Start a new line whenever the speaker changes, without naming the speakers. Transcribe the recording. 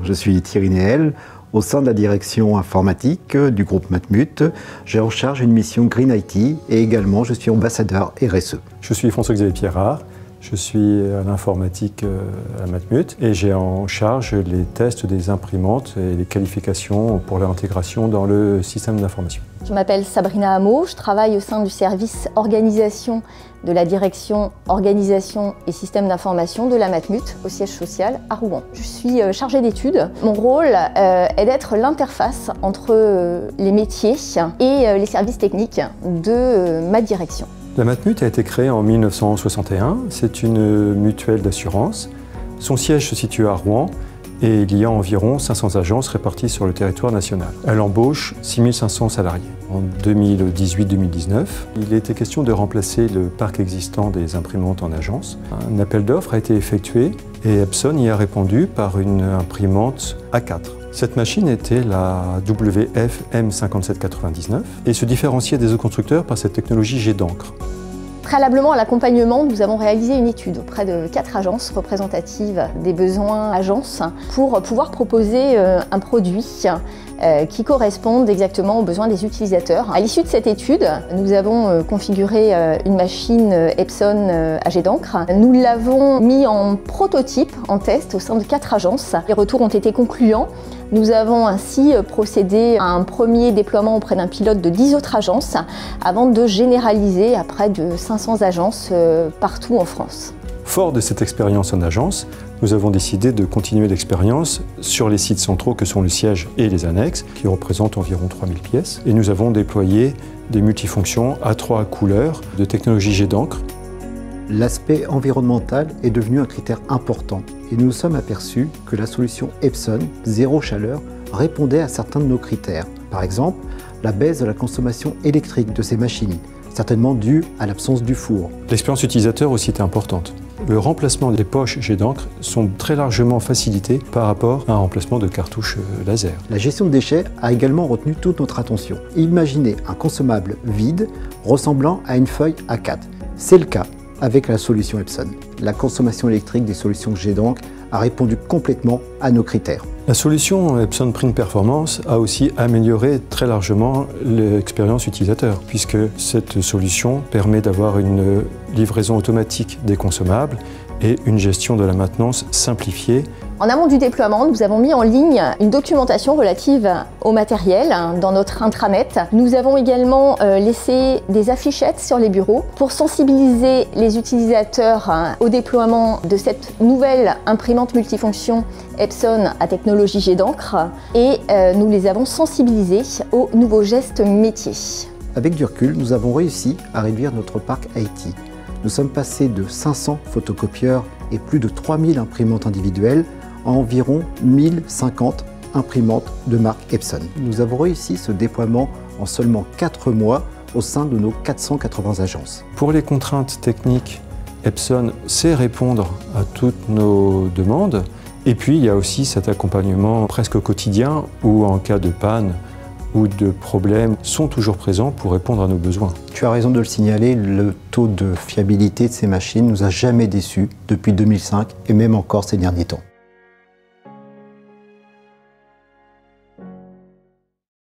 Je suis Thierry Néel. Au sein de la direction informatique du groupe Matmut, j'ai en charge une mission Green IT et également je suis ambassadeur RSE.
Je suis François-Xavier Pierrard, je suis à l'informatique à Matmut et j'ai en charge les tests des imprimantes et les qualifications pour leur intégration dans le système d'information.
Je m'appelle Sabrina Hameau, je travaille au sein du service organisation de la direction organisation et système d'information de la Matmut au siège social à Rouen. Je suis chargée d'études. Mon rôle est d'être l'interface entre les métiers et les services techniques de ma direction.
La Matmut a été créée en 1961. C'est une mutuelle d'assurance. Son siège se situe à Rouen et il y a environ 500 agences réparties sur le territoire national. Elle embauche 6500 salariés. En 2018-2019, il était question de remplacer le parc existant des imprimantes en agence. Un appel d'offres a été effectué et Epson y a répondu par une imprimante A4. Cette machine était la WF-M5799 et se différenciait des autres constructeurs par cette technologie jet d'encre.
Préalablement à l'accompagnement, nous avons réalisé une étude auprès de 4 agences représentatives des besoins agences pour pouvoir proposer un produit qui corresponde exactement aux besoins des utilisateurs. À l'issue de cette étude, nous avons configuré une machine Epson à jet d'encre. Nous l'avons mis en prototype, en test au sein de 4 agences. Les retours ont été concluants. Nous avons ainsi procédé à un premier déploiement auprès d'un pilote de 10 autres agences avant de généraliser à près de 500 agences partout en France.
Fort de cette expérience en agence, nous avons décidé de continuer l'expérience sur les sites centraux que sont le siège et les annexes, qui représentent environ 3000 pièces. Et nous avons déployé des multifonctions à 3 couleurs de technologie jet d'encre.
L'aspect environnemental est devenu un critère important et nous nous sommes aperçus que la solution Epson zéro chaleur répondait à certains de nos critères. Par exemple, la baisse de la consommation électrique de ces machines, certainement due à l'absence du four.
L'expérience utilisateur aussi était importante. Le remplacement des poches jet d'encre sont très largement facilités par rapport à un remplacement de cartouches laser.
La gestion de déchets a également retenu toute notre attention. Imaginez un consommable vide ressemblant à une feuille A4. C'est le cas avec la solution Epson. La consommation électrique des solutions jet d'encre a répondu complètement à nos critères.
La solution Epson Print Performance a aussi amélioré très largement l'expérience utilisateur, puisque cette solution permet d'avoir une livraison automatique des consommables et une gestion de la maintenance simplifiée.
En amont du déploiement, nous avons mis en ligne une documentation relative au matériel dans notre intranet. Nous avons également laissé des affichettes sur les bureaux pour sensibiliser les utilisateurs au déploiement de cette nouvelle imprimante multifonction Epson à technologie jet d'encre et nous les avons sensibilisés aux nouveaux gestes métiers.
Avec du recul, nous avons réussi à réduire notre parc IT. Nous sommes passés de 500 photocopieurs et plus de 3000 imprimantes individuelles à environ 1050 imprimantes de marque Epson. Nous avons réussi ce déploiement en seulement 4 mois au sein de nos 480 agences.
Pour les contraintes techniques, Epson sait répondre à toutes nos demandes. Et puis il y a aussi cet accompagnement presque quotidien où en cas de panne ou de problèmes sont toujours présents pour répondre à nos besoins.
Tu as raison de le signaler, le taux de fiabilité de ces machines nous a jamais déçus depuis 2005 et même encore ces derniers temps.